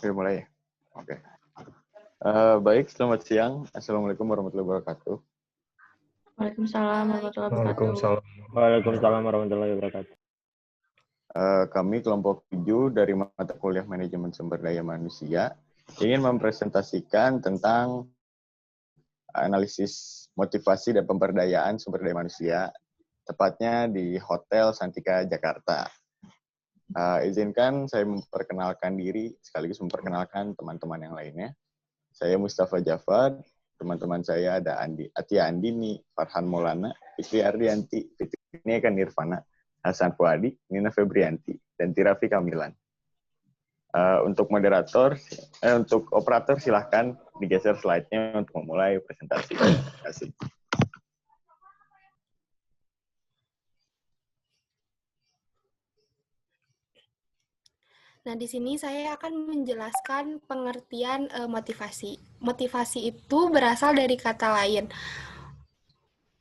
Udah mulai ya? Oke. Baik, selamat siang. Assalamualaikum warahmatullahi wabarakatuh. Waalaikumsalam warahmatullahi wabarakatuh. Waalaikumsalam. Waalaikumsalam warahmatullahi wabarakatuh. Kami kelompok 7 dari mata kuliah Manajemen Sumber Daya Manusia ingin mempresentasikan tentang analisis motivasi dan pemberdayaan sumber daya manusia, tepatnya di Hotel Santika, Jakarta. Izinkan saya memperkenalkan diri, sekaligus memperkenalkan teman-teman yang lainnya. Saya Mustafa Jafar, teman-teman saya ada Atia Andini, Farhan Maulana, Fitri Ardianti, Fitri Eka Nirvana, Hasan Fuadi, Nina Febrianti, dan Tirafi Kamilan. Untuk untuk operator silahkan digeser slide-nya untuk memulai presentasi. Terima kasih. Nah, di sini saya akan menjelaskan pengertian motivasi. Motivasi itu berasal dari kata lain.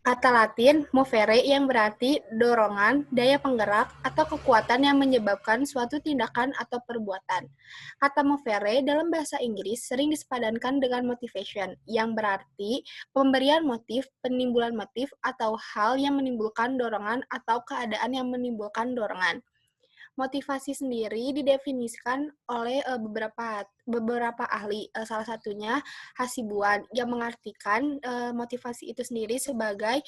Kata Latin, movere, yang berarti dorongan, daya penggerak, atau kekuatan yang menyebabkan suatu tindakan atau perbuatan. Kata movere dalam bahasa Inggris sering disepadankan dengan motivation, yang berarti pemberian motif, penimbulan motif, atau hal yang menimbulkan dorongan atau keadaan yang menimbulkan dorongan. Motivasi sendiri didefinisikan oleh beberapa ahli, salah satunya Hasibuan, yang mengartikan motivasi itu sendiri sebagai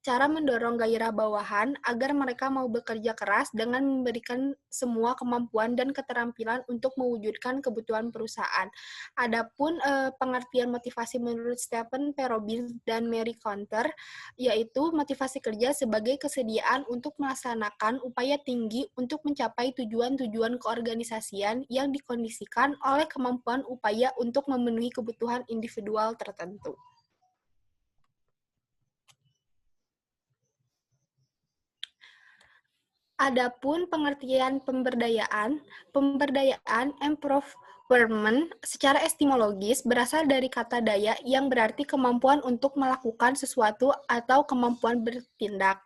cara mendorong gairah bawahan agar mereka mau bekerja keras dengan memberikan semua kemampuan dan keterampilan untuk mewujudkan kebutuhan perusahaan. Adapun pengertian motivasi menurut Stephen P. Robbins dan Mary Conter, yaitu motivasi kerja sebagai kesediaan untuk melaksanakan upaya tinggi untuk mencapai tujuan-tujuan keorganisasian yang dikondisikan oleh kemampuan upaya untuk memenuhi kebutuhan individual tertentu. Adapun pengertian pemberdayaan empowerment secara etimologis berasal dari kata daya yang berarti kemampuan untuk melakukan sesuatu atau kemampuan bertindak.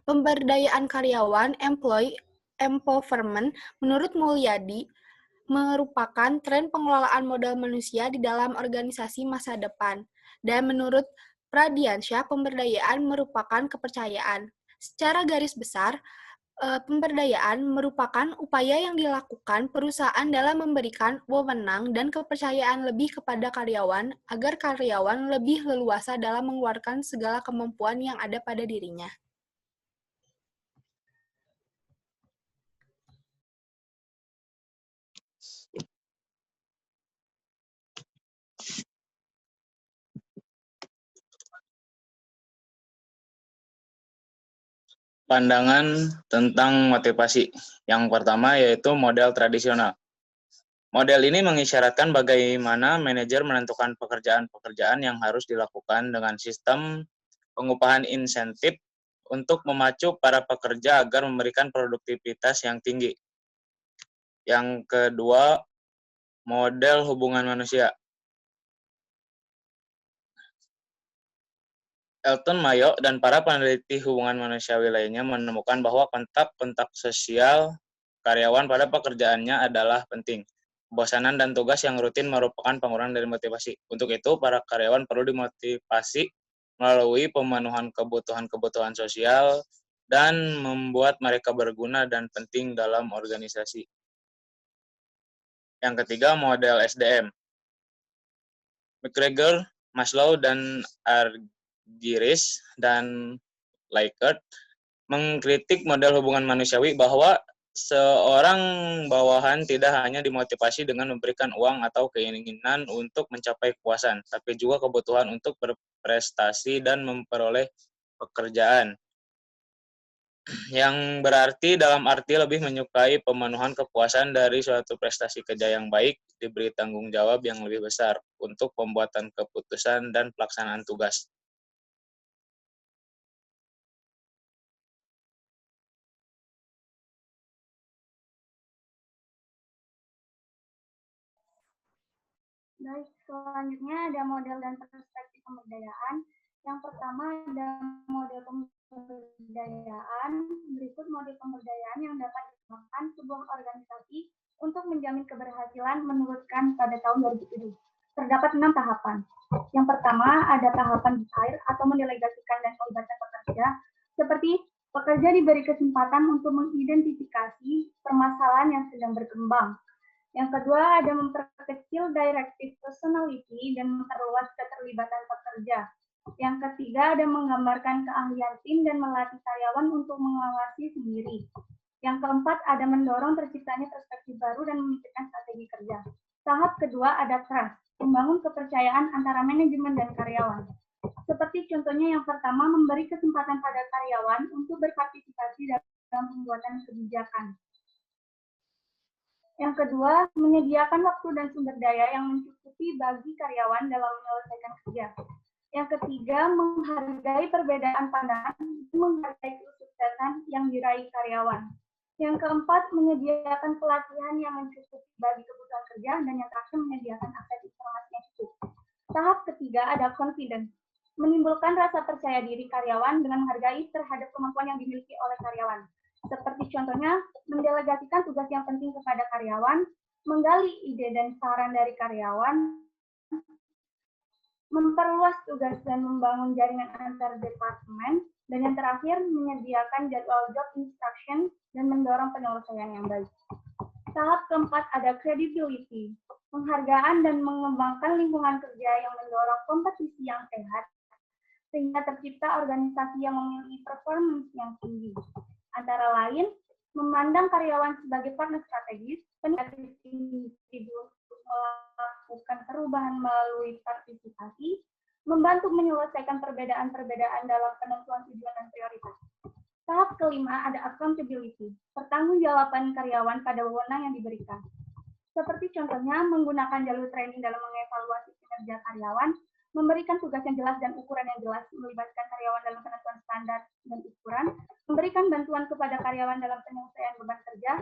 Pemberdayaan karyawan empowerment menurut Mulyadi merupakan tren pengelolaan modal manusia di dalam organisasi masa depan. Dan menurut Pradiansyah, pemberdayaan merupakan kepercayaan. Secara garis besar, pemberdayaan merupakan upaya yang dilakukan perusahaan dalam memberikan wewenang dan kepercayaan lebih kepada karyawan agar karyawan lebih leluasa dalam mengeluarkan segala kemampuan yang ada pada dirinya. Pandangan tentang motivasi. Yang pertama yaitu model tradisional. Model ini mengisyaratkan bagaimana manajer menentukan pekerjaan-pekerjaan yang harus dilakukan dengan sistem pengupahan insentif untuk memacu para pekerja agar memberikan produktivitas yang tinggi. Yang kedua, model hubungan manusia. Elton Mayo dan para peneliti hubungan manusiawi lainnya menemukan bahwa kontak sosial karyawan pada pekerjaannya adalah penting. Kebosanan dan tugas yang rutin merupakan pengurangan dari motivasi. Untuk itu, para karyawan perlu dimotivasi melalui pemenuhan kebutuhan-kebutuhan sosial dan membuat mereka berguna dan penting dalam organisasi. Yang ketiga, model SDM. McGregor, Maslow, dan Argyris dan Likert mengkritik model hubungan manusiawi bahwa seorang bawahan tidak hanya dimotivasi dengan memberikan uang atau keinginan untuk mencapai kepuasan, tapi juga kebutuhan untuk berprestasi dan memperoleh pekerjaan. Yang berarti dalam arti lebih menyukai pemenuhan kepuasan dari suatu prestasi kerja yang baik, diberi tanggung jawab yang lebih besar untuk pembuatan keputusan dan pelaksanaan tugas. Baik, selanjutnya ada model dan perspektif pemberdayaan. Yang pertama ada model pemberdayaan. Berikut model pemberdayaan yang dapat digunakan sebuah organisasi untuk menjamin keberhasilan keberhasilan menurutkan pada tahun 2007. Terdapat 6 tahapan. Yang pertama ada tahapan hire atau mendelegasikan dan melibatkan pekerja, seperti pekerja diberi kesempatan untuk mengidentifikasi permasalahan yang sedang berkembang. Yang kedua ada memperkecil directive personality dan memperluas keterlibatan pekerja. Yang ketiga ada menggambarkan keahlian tim dan melatih karyawan untuk mengawasi sendiri. Yang keempat ada mendorong terciptanya perspektif baru dan memikirkan strategi kerja. Tahap kedua ada trust, membangun kepercayaan antara manajemen dan karyawan. Seperti contohnya yang pertama memberi kesempatan pada karyawan untuk berpartisipasi dalam pembuatan kebijakan. Yang kedua, menyediakan waktu dan sumber daya yang mencukupi bagi karyawan dalam menyelesaikan kerja. Yang ketiga, menghargai perbedaan pandangan dan menghargai kesuksesan yang diraih karyawan. Yang keempat, menyediakan pelatihan yang mencukupi bagi kebutuhan kerja, dan yang terakhir menyediakan akses informasi yang cukup. Tahap ketiga ada confidence, menimbulkan rasa percaya diri karyawan dengan menghargai terhadap kemampuan yang dimiliki oleh karyawan. Seperti contohnya, mendelegasikan tugas yang penting kepada karyawan, menggali ide dan saran dari karyawan, memperluas tugas dan membangun jaringan antar departemen, dan yang terakhir menyediakan jadwal job instruction dan mendorong penyelesaian yang baik. Tahap keempat ada credibility, penghargaan dan mengembangkan lingkungan kerja yang mendorong kompetisi yang sehat, sehingga tercipta organisasi yang memiliki performance yang tinggi. Antara lain, memandang karyawan sebagai partner strategis, peningkatan individu untuk melakukan perubahan melalui partisipasi, membantu menyelesaikan perbedaan-perbedaan dalam penentuan tujuan dan prioritas. Tahap kelima ada accountability, pertanggungjawaban karyawan pada wewenang yang diberikan. Seperti contohnya menggunakan jalur training dalam mengevaluasi kinerja karyawan, memberikan tugas yang jelas dan ukuran yang jelas, melibatkan karyawan dalam penentuan standar dan ukuran, memberikan bantuan kepada karyawan dalam penyelesaian beban kerja,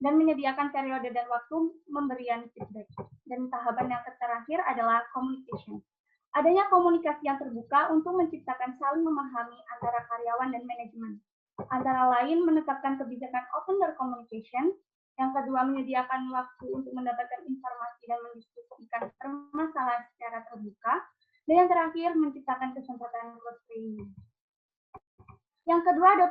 dan menyediakan periode dan waktu memberian feedback. Dan tahapan yang terakhir adalah communication. Adanya komunikasi yang terbuka untuk menciptakan saling memahami antara karyawan dan manajemen. Antara lain menetapkan kebijakan open door communication, yang kedua menyediakan waktu untuk mendapatkan informasi dan mendiskusikan permasalahan secara terbuka, dan yang terakhir menciptakan kesempatan cross training. Yang kedua ada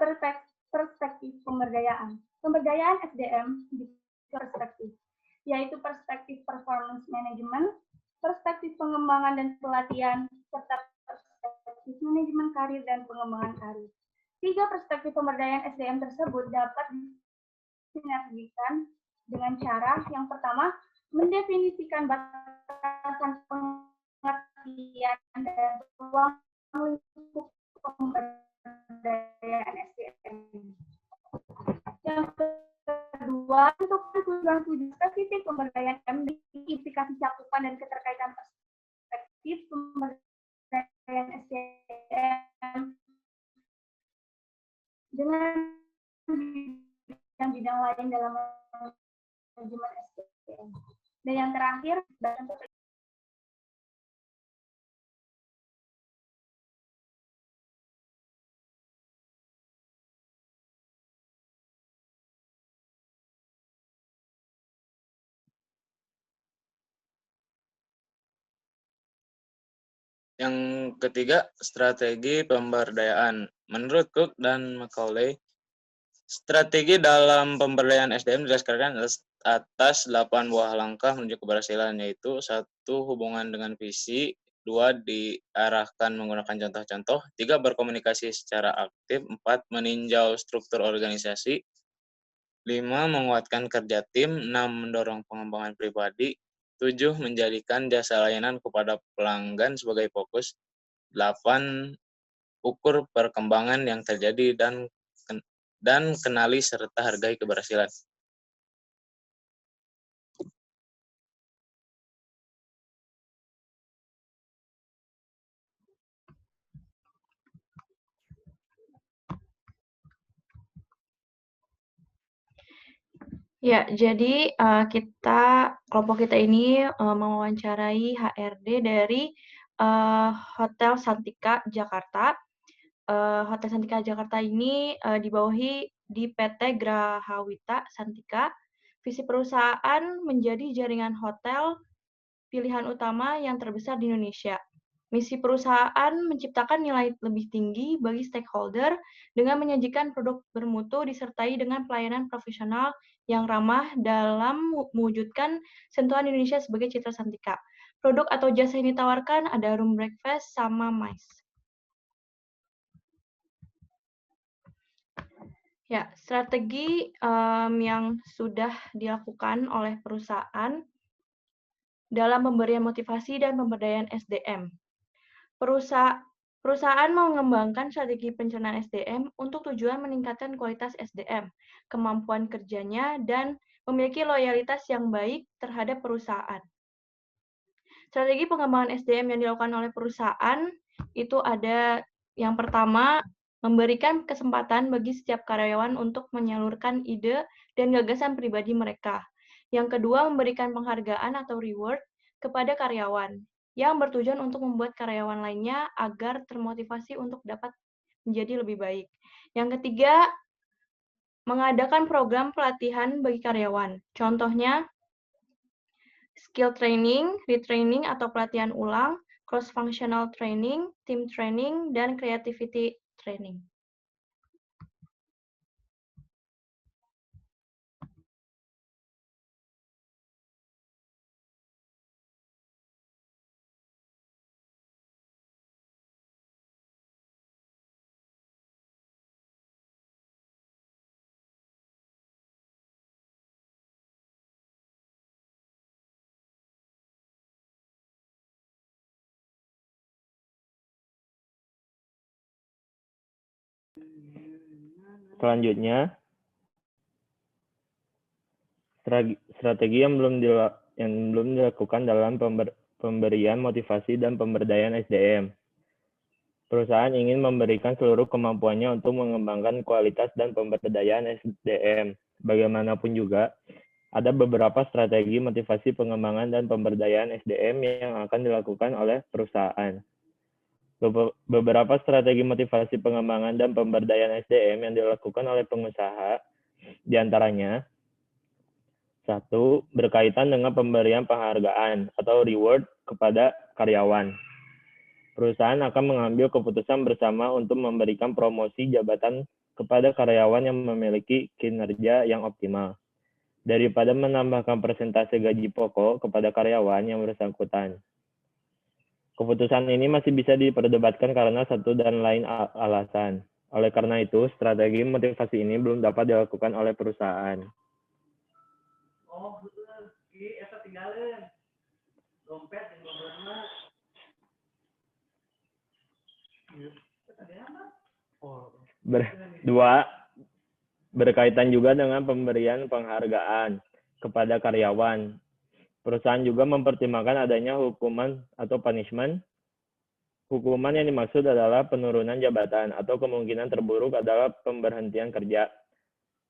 perspektif pemberdayaan. Pemberdayaan SDM di perspektif, yaitu perspektif performance management, perspektif pengembangan dan pelatihan, serta perspektif manajemen karir dan pengembangan karir. Tiga perspektif pemberdayaan SDM tersebut dapat disinergikan dengan cara yang pertama, mendefinisikan batasan pengertian dan ruang lingkup pemberdayaan SDM. Yang kedua, untuk tujuan-tujuan spesifik pemberdayaan identifikasi cakupan dan keterkaitan perspektif pemberdayaan SDM dengan bidang lain dalam manajemen SDM. Dan yang terakhir, Yang ketiga, strategi pemberdayaan. Menurut Cook dan Macaulay, strategi dalam pemberdayaan SDM didasarkan atas 8 buah langkah menuju keberhasilan, yaitu 1. Hubungan dengan visi, 2. Diarahkan menggunakan contoh-contoh, 3. Berkomunikasi secara aktif, 4. Meninjau struktur organisasi, 5. Menguatkan kerja tim, 6. Mendorong pengembangan pribadi, 7. Menjadikan jasa layanan kepada pelanggan sebagai fokus, 8. Ukur perkembangan yang terjadi dan kenali serta hargai keberhasilan. Ya, jadi kelompok kita ini mewawancarai HRD dari Hotel Santika Jakarta. Hotel Santika Jakarta ini dibawahi di PT Graha Wita Santika Visi perusahaan menjadi jaringan hotel pilihan utama yang terbesar di Indonesia. Misi perusahaan menciptakan nilai lebih tinggi bagi stakeholder dengan menyajikan produk bermutu disertai dengan pelayanan profesional yang ramah dalam mewujudkan sentuhan Indonesia sebagai citra Santika. Produk atau jasa yang ditawarkan ada room breakfast sama MICE. Ya, strategi yang sudah dilakukan oleh perusahaan dalam pemberian motivasi dan pemberdayaan SDM. Perusahaan mengembangkan strategi pencernaan SDM untuk tujuan meningkatkan kualitas SDM, kemampuan kerjanya, dan memiliki loyalitas yang baik terhadap perusahaan. Strategi pengembangan SDM yang dilakukan oleh perusahaan itu ada yang pertama, memberikan kesempatan bagi setiap karyawan untuk menyalurkan ide dan gagasan pribadi mereka. Yang kedua, memberikan penghargaan atau reward kepada karyawan yang bertujuan untuk membuat karyawan lainnya agar termotivasi untuk dapat menjadi lebih baik. Yang ketiga, mengadakan program pelatihan bagi karyawan. Contohnya, skill training, retraining atau pelatihan ulang, cross-functional training, team training, dan creativity training. Selanjutnya, strategi yang belum dilakukan dalam pemberian motivasi dan pemberdayaan SDM. Perusahaan ingin memberikan seluruh kemampuannya untuk mengembangkan kualitas dan pemberdayaan SDM. Bagaimanapun juga, ada beberapa strategi motivasi pengembangan dan pemberdayaan SDM yang akan dilakukan oleh perusahaan. Beberapa strategi motivasi pengembangan dan pemberdayaan SDM yang dilakukan oleh pengusaha, diantaranya, 1. Berkaitan dengan pemberian penghargaan atau reward kepada karyawan. Perusahaan akan mengambil keputusan bersama untuk memberikan promosi jabatan kepada karyawan yang memiliki kinerja yang optimal, daripada menambahkan persentase gaji pokok kepada karyawan yang bersangkutan. Keputusan ini masih bisa diperdebatkan karena satu dan lain alasan. Oleh karena itu, strategi motivasi ini belum dapat dilakukan oleh perusahaan. Dua, berkaitan juga dengan pemberian penghargaan kepada karyawan. Perusahaan juga mempertimbangkan adanya hukuman atau punishment. Hukuman yang dimaksud adalah penurunan jabatan atau kemungkinan terburuk adalah pemberhentian kerja.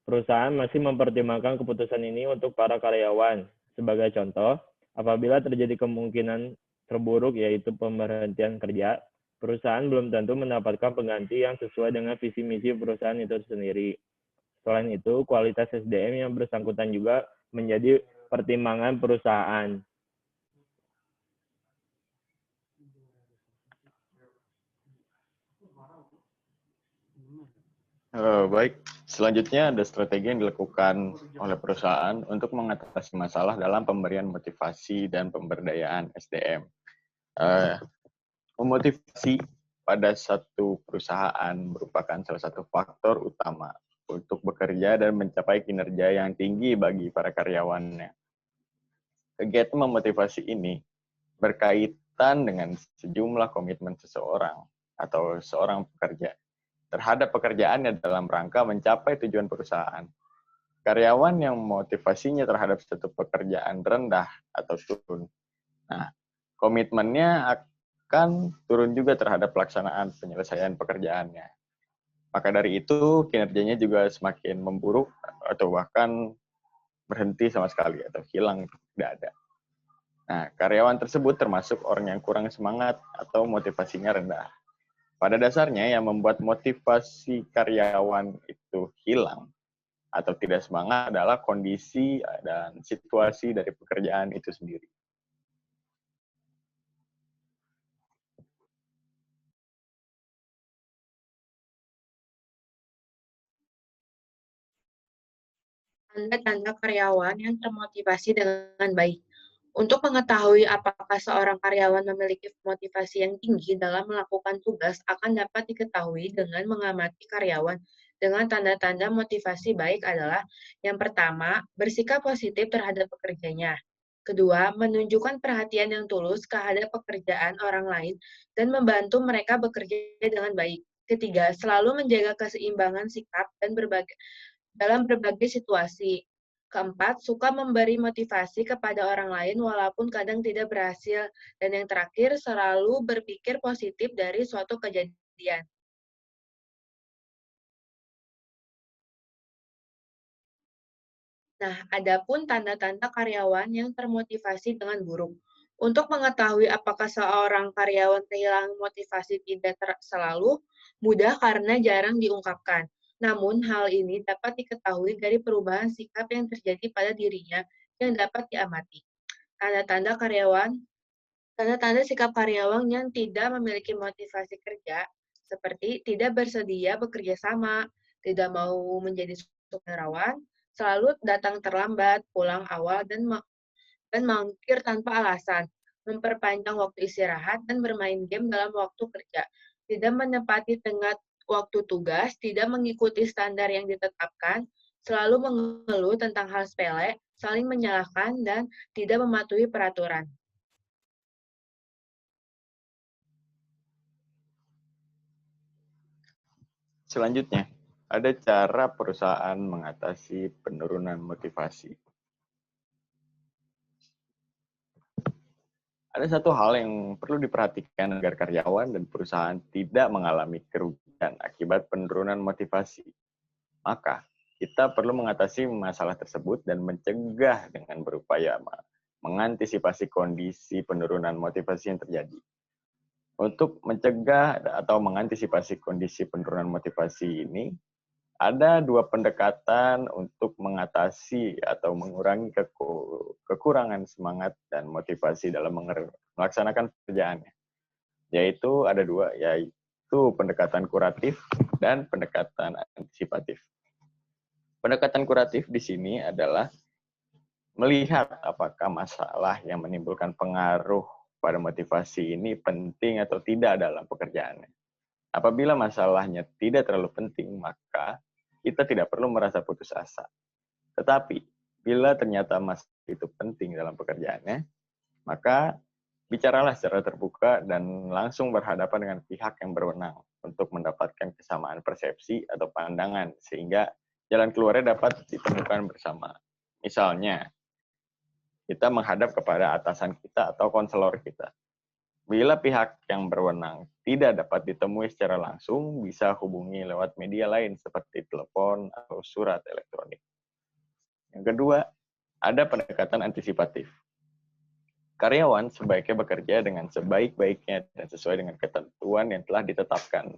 Perusahaan masih mempertimbangkan keputusan ini untuk para karyawan. Sebagai contoh, apabila terjadi kemungkinan terburuk yaitu pemberhentian kerja, perusahaan belum tentu mendapatkan pengganti yang sesuai dengan visi misi perusahaan itu sendiri. Selain itu, kualitas SDM yang bersangkutan juga menjadi pertimbangan perusahaan. Baik, selanjutnya ada strategi yang dilakukan oleh perusahaan untuk mengatasi masalah dalam pemberian motivasi dan pemberdayaan SDM. Memotivasi pada satu perusahaan merupakan salah satu faktor utama untuk bekerja dan mencapai kinerja yang tinggi bagi para karyawannya. Kegiatan memotivasi ini berkaitan dengan sejumlah komitmen seseorang atau seorang pekerja terhadap pekerjaannya dalam rangka mencapai tujuan perusahaan. Karyawan yang motivasinya terhadap suatu pekerjaan rendah atau turun, nah, komitmennya akan turun juga terhadap pelaksanaan penyelesaian pekerjaannya. Maka dari itu, kinerjanya juga semakin memburuk atau bahkan berhenti sama sekali atau hilang, tidak ada. Nah, karyawan tersebut termasuk orang yang kurang semangat atau motivasinya rendah. Pada dasarnya, yang membuat motivasi karyawan itu hilang atau tidak semangat adalah kondisi dan situasi dari pekerjaan itu sendiri. Tanda-tanda karyawan yang termotivasi dengan baik. Untuk mengetahui apakah seorang karyawan memiliki motivasi yang tinggi dalam melakukan tugas akan dapat diketahui dengan mengamati karyawan dengan tanda-tanda motivasi baik adalah yang pertama, bersikap positif terhadap pekerjanya. Kedua, menunjukkan perhatian yang tulus terhadap pekerjaan orang lain dan membantu mereka bekerja dengan baik. Ketiga, selalu menjaga keseimbangan sikap dan dalam berbagai situasi. Keempat, suka memberi motivasi kepada orang lain walaupun kadang tidak berhasil. Dan yang terakhir, selalu berpikir positif dari suatu kejadian. Nah, adapun tanda-tanda karyawan yang termotivasi dengan buruk. Untuk mengetahui apakah seorang karyawan kehilangan motivasi tidak selalu mudah karena jarang diungkapkan. Namun, hal ini dapat diketahui dari perubahan sikap yang terjadi pada dirinya yang dapat diamati. Tanda-tanda sikap karyawan yang tidak memiliki motivasi kerja, seperti tidak bersedia bekerja sama, tidak mau menjadi sukarelawan, selalu datang terlambat, pulang awal, dan mangkir tanpa alasan, memperpanjang waktu istirahat, dan bermain game dalam waktu kerja, tidak menepati tenggat waktu tugas, tidak mengikuti standar yang ditetapkan, selalu mengeluh tentang hal sepele, saling menyalahkan, dan tidak mematuhi peraturan. Selanjutnya, ada cara perusahaan mengatasi penurunan motivasi. Ada satu hal yang perlu diperhatikan agar karyawan dan perusahaan tidak mengalami kerugian akibat penurunan motivasi. Maka, kita perlu mengatasi masalah tersebut dan mencegah dengan berupaya mengantisipasi kondisi penurunan motivasi yang terjadi. Untuk mencegah atau mengantisipasi kondisi penurunan motivasi ini, ada dua pendekatan untuk mengatasi atau mengurangi kekurangan semangat dan motivasi dalam melaksanakan pekerjaannya. Yaitu ada dua, yaitu pendekatan kuratif dan pendekatan antisipatif. Pendekatan kuratif di sini adalah melihat apakah masalah yang menimbulkan pengaruh pada motivasi ini penting atau tidak dalam pekerjaannya. Apabila masalahnya tidak terlalu penting, maka kita tidak perlu merasa putus asa. Tetapi, bila ternyata masalah itu penting dalam pekerjaannya, maka bicaralah secara terbuka dan langsung berhadapan dengan pihak yang berwenang untuk mendapatkan kesamaan persepsi atau pandangan, sehingga jalan keluarnya dapat ditemukan bersama. Misalnya, kita menghadap kepada atasan kita atau konselor kita. Bila pihak yang berwenang tidak dapat ditemui secara langsung, bisa hubungi lewat media lain seperti telepon atau surat elektronik. Yang kedua, ada pendekatan antisipatif. Karyawan sebaiknya bekerja dengan sebaik-baiknya dan sesuai dengan ketentuan yang telah ditetapkan.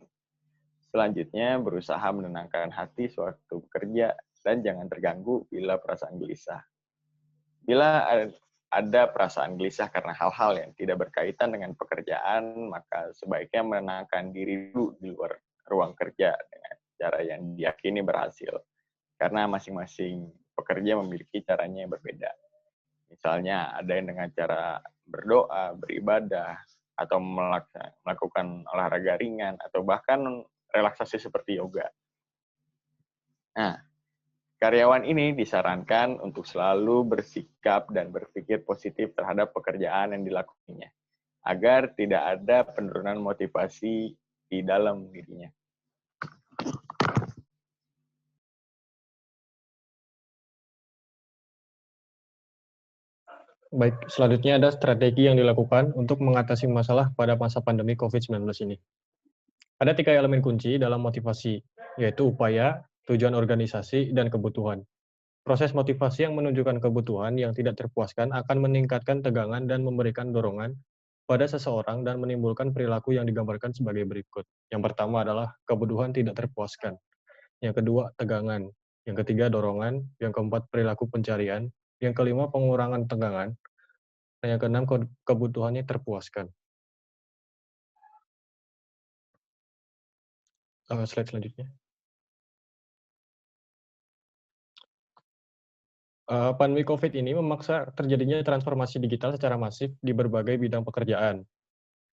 Selanjutnya, berusaha menenangkan hati sewaktu bekerja dan jangan terganggu bila perasaan gelisah. Bila ada perasaan gelisah karena hal-hal yang tidak berkaitan dengan pekerjaan, maka sebaiknya menenangkan diri dulu di luar ruang kerja dengan cara yang diyakini berhasil. Karena masing-masing pekerja memiliki caranya yang berbeda. Misalnya ada yang dengan cara berdoa, beribadah, atau melakukan olahraga ringan, atau bahkan relaksasi seperti yoga. Nah, karyawan ini disarankan untuk selalu bersikap dan berpikir positif terhadap pekerjaan yang dilakukannya, agar tidak ada penurunan motivasi di dalam dirinya. Baik, selanjutnya ada strategi yang dilakukan untuk mengatasi masalah pada masa pandemi COVID-19 ini. Ada 3 elemen kunci dalam motivasi, yaitu upaya, tujuan organisasi, dan kebutuhan. Proses motivasi yang menunjukkan kebutuhan yang tidak terpuaskan akan meningkatkan tegangan dan memberikan dorongan pada seseorang dan menimbulkan perilaku yang digambarkan sebagai berikut. Yang pertama adalah kebutuhan tidak terpuaskan. Yang kedua, tegangan. Yang ketiga, dorongan. Yang keempat, perilaku pencarian. Yang kelima, pengurangan tegangan. Dan yang keenam, kebutuhannya terpuaskan. Slide selanjutnya. Pandemi COVID ini memaksa terjadinya transformasi digital secara masif di berbagai bidang pekerjaan.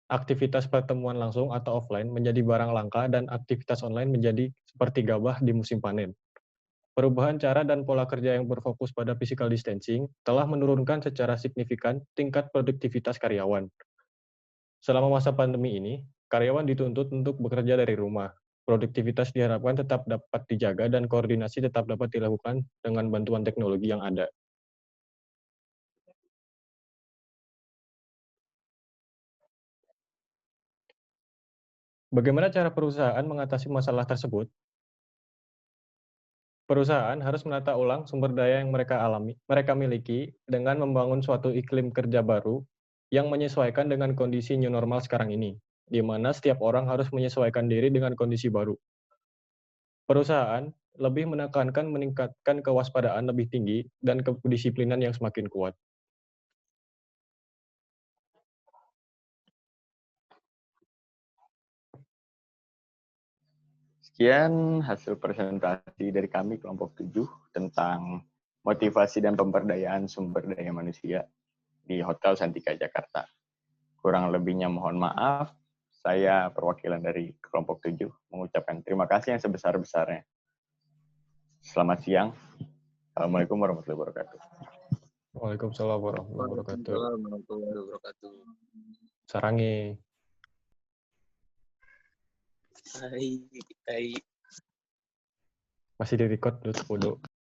Aktivitas pertemuan langsung atau offline menjadi barang langka dan aktivitas online menjadi seperti gabah di musim panen. Perubahan cara dan pola kerja yang berfokus pada physical distancing telah menurunkan secara signifikan tingkat produktivitas karyawan. Selama masa pandemi ini, karyawan dituntut untuk bekerja dari rumah. Produktivitas diharapkan tetap dapat dijaga dan koordinasi tetap dapat dilakukan dengan bantuan teknologi yang ada. Bagaimana cara perusahaan mengatasi masalah tersebut? Perusahaan harus menata ulang sumber daya yang mereka miliki dengan membangun suatu iklim kerja baru yang menyesuaikan dengan kondisi new normal sekarang ini, di mana setiap orang harus menyesuaikan diri dengan kondisi baru. Perusahaan lebih menekankan meningkatkan kewaspadaan lebih tinggi dan kedisiplinan yang semakin kuat. Sekian hasil presentasi dari kami kelompok 7 tentang motivasi dan pemberdayaan sumber daya manusia di Hotel Santika Jakarta. Kurang lebihnya mohon maaf, saya perwakilan dari kelompok 7 mengucapkan terima kasih yang sebesar-besarnya. Selamat siang. Assalamualaikum warahmatullahi wabarakatuh. Waalaikumsalam warahmatullahi wabarakatuh. Sarangi. Hai. Masih di record, Bodo.